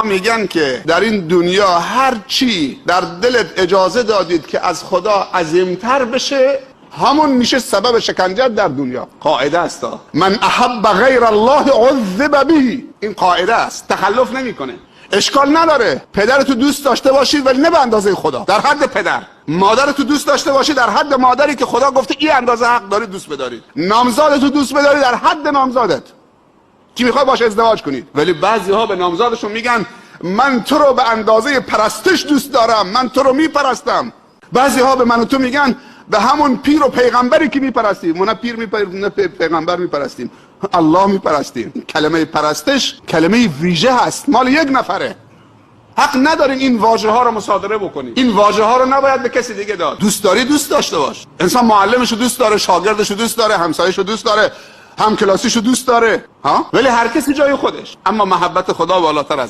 میگن که در این دنیا هر چی در دلت اجازه دادید که از خدا عظیمتر بشه، همون میشه سبب شکنجت در دنیا. قاعده است. من احب غیر الله عذب به. این قاعده است، تخلف نمیکنه. اشکال نداره پدرتو دوست داشته باشید ولی نه به اندازه خدا، در حد پدر. مادرتو دوست داشته باشید در حد مادری که خدا گفته این اندازه حق دارید دوست بدارید. نامزادتو دوست بدارید در حد نامزادت که میخوای باشه ازدواج کنید. ولی بعضی ها به نامزادشون میگن من تو رو به اندازه پرستش دوست دارم، من تو رو میپرستم. بعضی ها به من و تو میگن به همون پیر و پیغمبری که میپرستیم. ما نه پیر میپرستیم نه پیغمبر میپرستیم، الله میپرستیم. کلمه پرستش کلمه ویژه هست، مال یک نفره. حق ندارین این واژه ها رو مصادره بکنید. این واژه ها رو نباید به کسی دیگه داد. دوست داری دوست داشته باش. انسان معلمشو دوست داره، شاگردشو دوست داره، همسایه‌شو دوست داره، هم کلاسیشو دوست داره، ولی هر کسی جای خودش. اما محبت خدا بالاتر از